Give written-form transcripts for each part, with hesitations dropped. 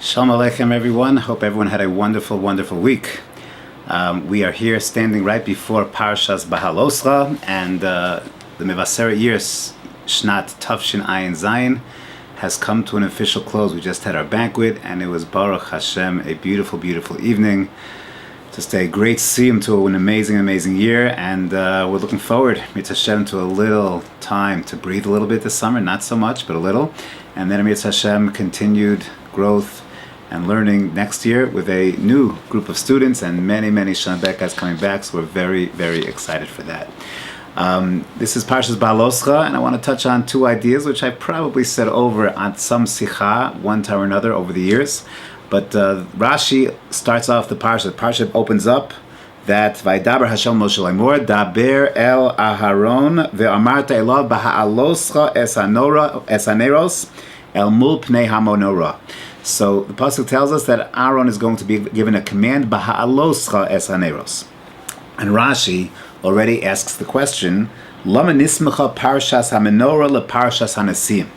Shalom Aleichem, everyone. Hope everyone had a wonderful, wonderful week. We are here standing right before Parshat Behaalotecha, and the Mevaseret year, Shnat Tafshin Ayin Zayin, has come to an official close. We just had our banquet, and it was Baruch Hashem, a beautiful, beautiful evening. Just a great siyum to an amazing, amazing year, and we're looking forward, Mitzvah Hashem, to a little time to breathe a little bit this summer, not so much, but a little, and then Mitzvah Hashem, continued growth and learning next year with a new group of students and many, many Shana Bekas coming back, so we're very, very excited for that. This is Parshat Behaalotecha, and I want to touch on two ideas which I probably said over on some sikha one time or another over the years. But Rashi starts off the Parshat. Parshat opens up that Vaydaber Hashem Moshe Lemor Daber El Aharon Ve'amarta Elav Behaalotecha Es Haneros El Mul Pnei Hamenorah. So the pasuk tells us that Aaron is going to be given a command, Behaalotecha es haneros. And Rashi already asks the question, Lama nismecha parshas hamenorah leparshas hanesim.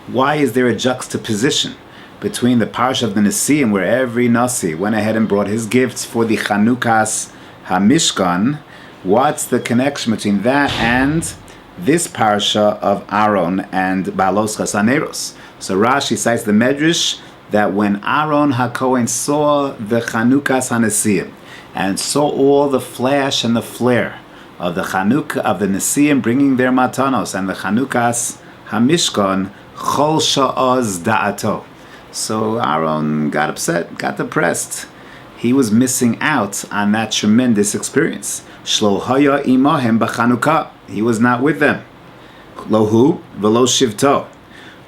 Why is there a juxtaposition between the parsha of the Nesim, where every Nasi went ahead and brought his gifts for the Chanukas HaMishkan? What's the connection between that and this parsha of Aaron and Behaalotecha haneros? So Rashi cites the Medrash that when Aaron HaKohen saw the Chanukas HaNesim and saw all the flash and the flare of the Chanukah of the Nesim bringing their matanos and the Chanukas HaMishkan, Chol Sha'oz Da'ato. So Aaron got upset, got depressed. He was missing out on that tremendous experience. Shlo Haya Imahem B'Chanukah. He was not with them. Lohu V'lo Shivto.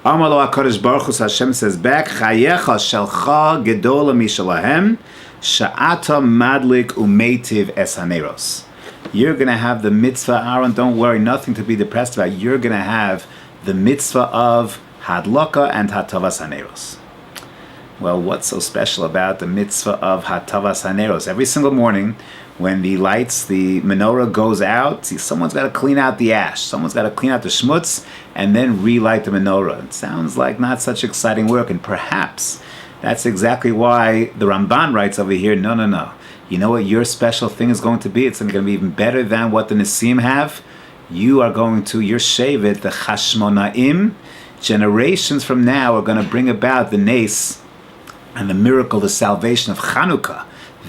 Amalo HaKadosh Baruch Hu, Hashem says back, Chayecha Shalcha Gedola Mishalahem Sha'ata Madlik Umeitiv Es Haneros. You're going to have the mitzvah, Aaron, don't worry, nothing to be depressed about. You're going to have the mitzvah of Hadlaka and Hatavas Haneros. Well, what's so special about the mitzvah of Hatavas Haneros? Every single morning, when the lights, the menorah goes out, someone's got to clean out the ash, someone's got to clean out the schmutz, and then relight the menorah. It sounds like not such exciting work, and perhaps that's exactly why the Ramban writes over here, no. You know what your special thing is going to be? It's going to be even better than what the Nesim have. You are going to, your Shevet, the Chashmonaim, generations from now are going to bring about the Nes and the miracle, the salvation of Chanukah.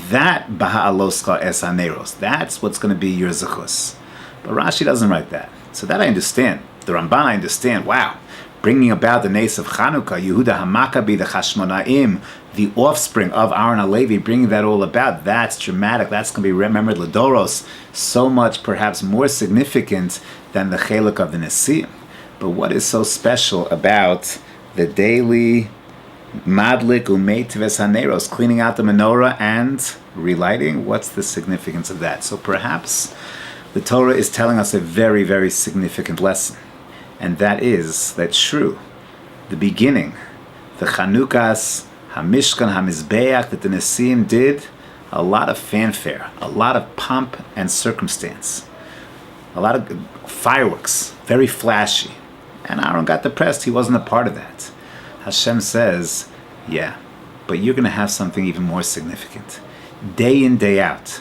That Behaalotecha es haneros. That's what's going to be your zechus. But Rashi doesn't write that. So that I understand. The Ramban I understand. Wow. Bringing about the nes of Chanukah, Yehuda HaMakabi, the Chashmonaim, the offspring of Aaron HaLevi, bringing that all about. That's dramatic. That's going to be remembered Ladoros. So much perhaps more significant than the Chelek of the Nesim. But what is so special about the daily Madlik Umeitiv Es Haneros, cleaning out the menorah and relighting? What's the significance of that? So perhaps the Torah is telling us a very, very significant lesson. And that is that true, the beginning, the Chanukas HaMishkan HaMizbeach that the Nesim did, a lot of fanfare, a lot of pomp and circumstance, a lot of fireworks, very flashy. And Aaron got depressed, he wasn't a part of that. Hashem says, yeah, but you're going to have something even more significant. Day in, day out,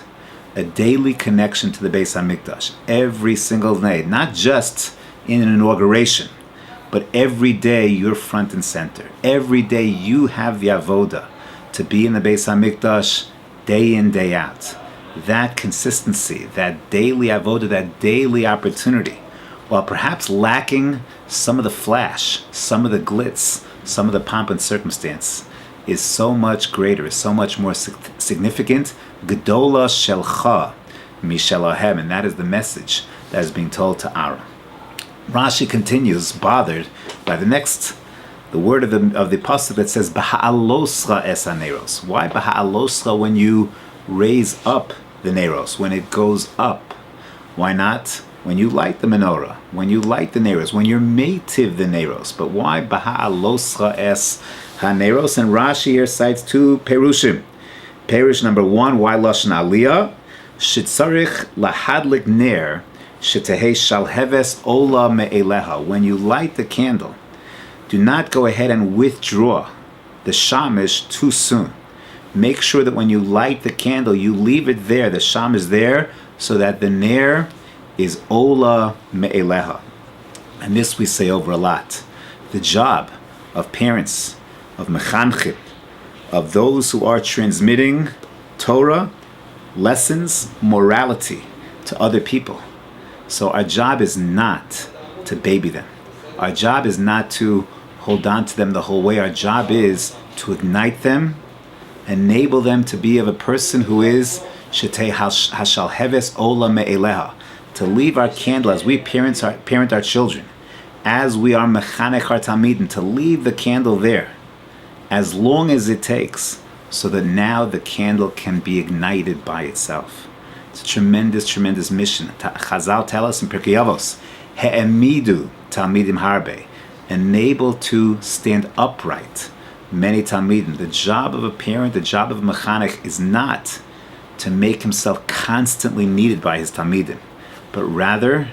a daily connection to the Beis HaMikdash, every single day, not just in an inauguration, but every day you're front and center. Every day you have the avoda to be in the Beis HaMikdash, day in, day out. That consistency, that daily avoda, that daily opportunity, while perhaps lacking some of the flash, some of the glitz, some of the pomp and circumstance, is so much greater, is so much more significant. Gedola Shelcha Mishalahem, and that is the message that is being told to Aaron. Rashi continues, bothered by the word of the pasuk that says Behaalotecha es haneros. Why Behaalotecha when you raise up the neros, when it goes up? Why not when you light the menorah, when you light the neros, when you're meitiv the neros? But why Behaalotecha es haneros? And Rashi here cites two perushim. Perush number one, why lashon aliyah? Shetzarich lahadlik ner shetehei shalheves ola me'eleha. When you light the candle, do not go ahead and withdraw the shamish too soon. Make sure that when you light the candle, you leave it there. The sham is there so that the ner is ola me'eleha. And this we say over a lot. The job of parents, of mechanchim, of those who are transmitting Torah, lessons, morality to other people. So our job is not to baby them. Our job is not to hold on to them the whole way. Our job is to ignite them, enable them to be of a person who is shetei hashal heves ola me'eleha, to leave our candle as we parent our children, as we are mechanech our talmidim, to leave the candle there as long as it takes, so that now the candle can be ignited by itself. It's a tremendous, tremendous mission. Chazal tell us in Pirkei Avos, he'emidu talmidim harbe, enable to stand upright many talmidim. The job of a parent, the job of a mechanech, is not to make himself constantly needed by his talmidim, but rather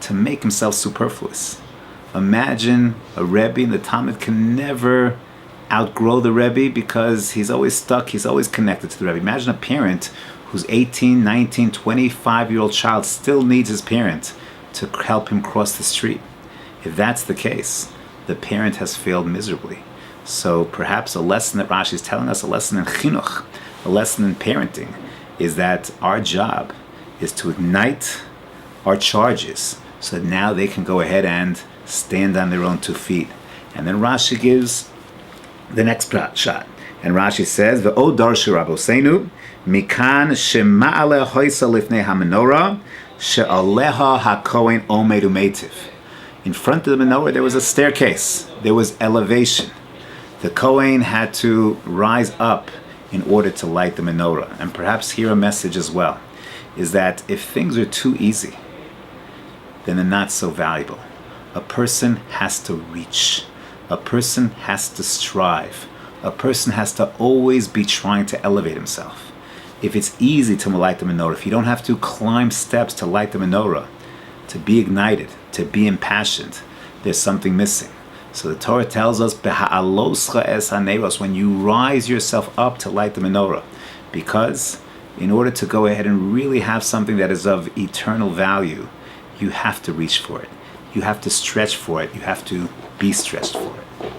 to make himself superfluous. Imagine a Rebbe, and the Talmud can never outgrow the Rebbe because he's always stuck, he's always connected to the Rebbe. Imagine a parent whose 18, 19, 25-year-old child still needs his parent to help him cross the street. If that's the case, the parent has failed miserably. So perhaps a lesson that Rashi is telling us, a lesson in chinuch, a lesson in parenting, is that our job is to ignite our charges so that now they can go ahead and stand on their own 2 feet. And then Rashi gives the next shot. And Rashi says, V'o darshu rabosenu, mikan shema'ale hoisa lifnei hamenorah, she'aleha hakohen omed umeitiv. In front of the menorah there was a staircase, there was elevation. The Kohen had to rise up in order to light the menorah. And perhaps here a message as well, is that if things are too easy, then they're not so valuable. A person has to reach. A person has to strive. A person has to always be trying to elevate himself. If it's easy to light the menorah, if you don't have to climb steps to light the menorah, to be ignited, to be impassioned, there's something missing. So the Torah tells us, Behaalotecha es haneros, when you rise yourself up to light the menorah, because in order to go ahead and really have something that is of eternal value, you have to reach for it. You have to stretch for it. You have to be stretched for it.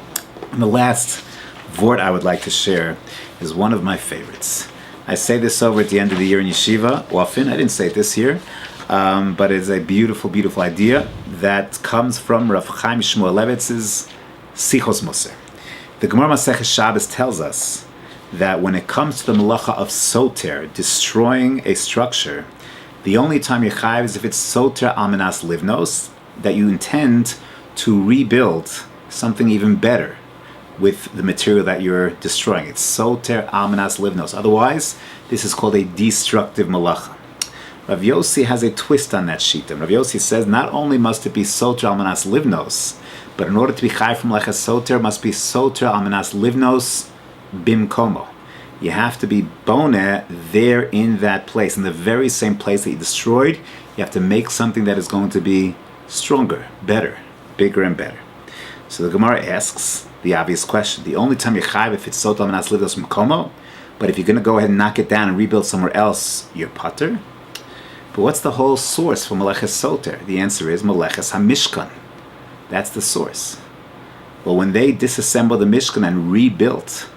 And the last vort I would like to share is one of my favorites. I say this over at the end of the year in Yeshiva often. I didn't say it this year, but it's a beautiful, beautiful idea that comes from Rav Chaim Shmuelevitz's Sichos Moser. The Gemara Masechet Shabbos tells us that when it comes to the melacha of soter, destroying a structure, the only time you're chayiv is if it's soter almanas livnos, that you intend to rebuild something even better with the material that you're destroying. It's soter almanas livnos. Otherwise, this is called a destructive malacha. Rav Yossi has a twist on that sheet. Rav Yossi says not only must it be soter almanas livnos, but in order to be chayiv from lecha soter, it must be soter almanas livnos bimkomo. You have to be boneh there in that place, in the very same place that you destroyed. You have to make something that is going to be stronger, better, bigger and better. So the Gemara asks the obvious question. The only time you're chayiv if it's soter almanas livnos bimkomo, but if you're going to go ahead and knock it down and rebuild somewhere else, you're pater. But what's the whole source for meleches soter? The answer is meleches hamishkan. That's the source. Well, when they disassembled the Mishkan and rebuilt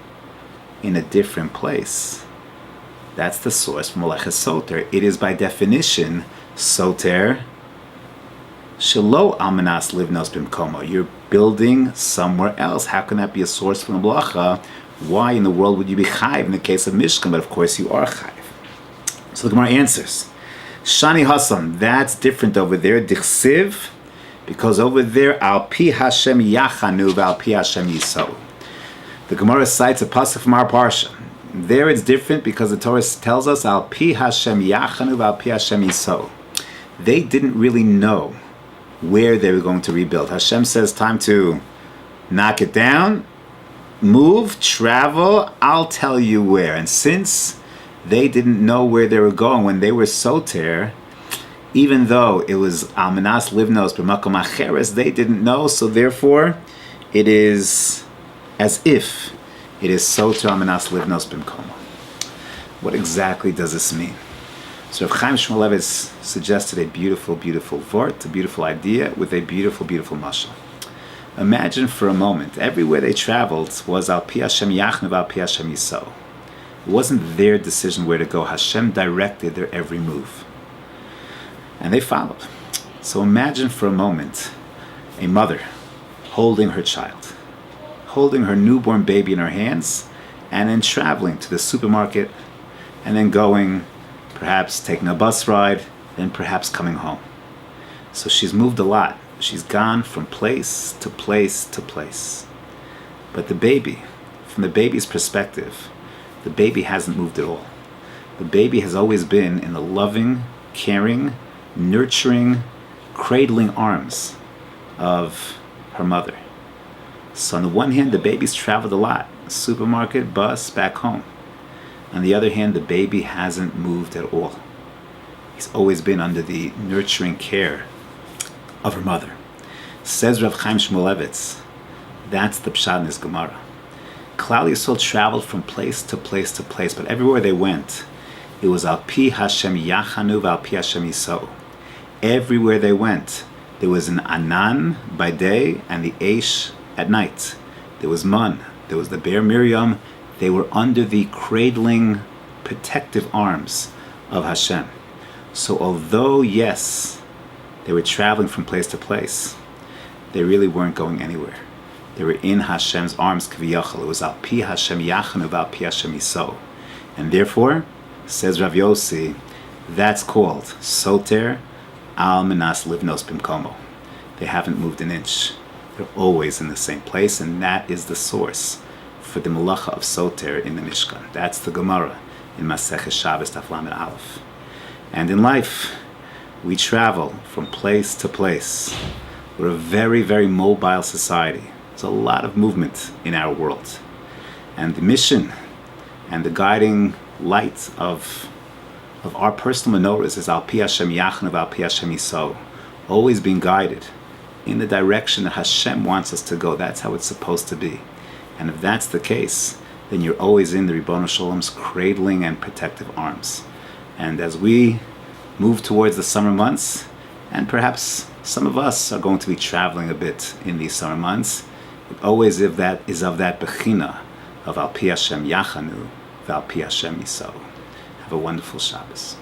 in a different place, that's the source for meleches soter. It is by definition soter shelo almanas livnos bimkomo. You're building somewhere else. How can that be a source for the melacha? Why in the world would you be chayiv in the case of Mishkan? But of course you are chayiv. So the Gemara answers, Shani Hassan, that's different over there, Dichsiv, because over there, Al Pi Hashem Yachanu, Al Pi Hashem Yisou. The Gemara cites a pasuk from our parsha. There it's different because the Torah tells us, Al Pi Hashem Yachanu, Al Pi Hashem Yisou. They didn't really know where they were going to rebuild. Hashem says, time to knock it down, move, travel, I'll tell you where. And since they didn't know where they were going when they were soter, even though it was almanas livnos b'makom acheres, they didn't know, so therefore it is as if It is soter al menas livnos bimkomo. What exactly does this mean? So Rav Chaim Shmulevitz suggested a beautiful, beautiful vort, a beautiful idea with a beautiful, beautiful mashal. Imagine for a moment, everywhere they traveled was al pi Hashem yachnu al pi Hashem yisau. It wasn't their decision where to go. Hashem directed their every move. And they followed. So imagine for a moment a mother holding her child, holding her newborn baby in her hands, and then traveling to the supermarket, and then going, perhaps taking a bus ride, then perhaps coming home. So she's moved a lot. She's gone from place to place to place. But the baby, from the baby's perspective, the baby hasn't moved at all. The baby has always been in the loving, caring, nurturing, cradling arms of her mother. So on the one hand, the baby's traveled a lot. Supermarket, bus, back home. On the other hand, the baby hasn't moved at all. He's always been under the nurturing care of her mother. Says Rav Chaim Shmulevitz, that's the pshat in this Gemara. Klal Yisrael traveled from place to place to place, but everywhere they went, it was al pi Hashem yachanu al pi Hashem yisau. Everywhere they went, there was an anan by day and the eish at night. There was man, there was the Be'er Miriam. They were under the cradling, protective arms of Hashem. So although, yes, they were traveling from place to place, they really weren't going anywhere. They were in Hashem's arms, k'viyachal. It was al pi Hashem yachanu al pi Hashem yisau. And therefore, says Rav Yossi, that's called soter al menas livnos bimkomo. They haven't moved an inch. They're always in the same place, and that is the source for the malacha of soter in the Mishkan. That's the Gemara in Maseches Shabbos Daf Lamed Aleph. And in life, we travel from place to place. We're a very, very mobile society. There's a lot of movement in our world. And the mission and the guiding light of our personal menorahs is al pi Hashem yachnu al pi Hashem yisau. Always being guided in the direction that Hashem wants us to go. That's how it's supposed to be. And if that's the case, then you're always in the Ribono Shalom's cradling and protective arms. And as we move towards the summer months, and perhaps some of us are going to be traveling a bit in these summer months, it always is of that bechina of al pi Hashem yachanu, al pi Hashem yisau. Have a wonderful Shabbos.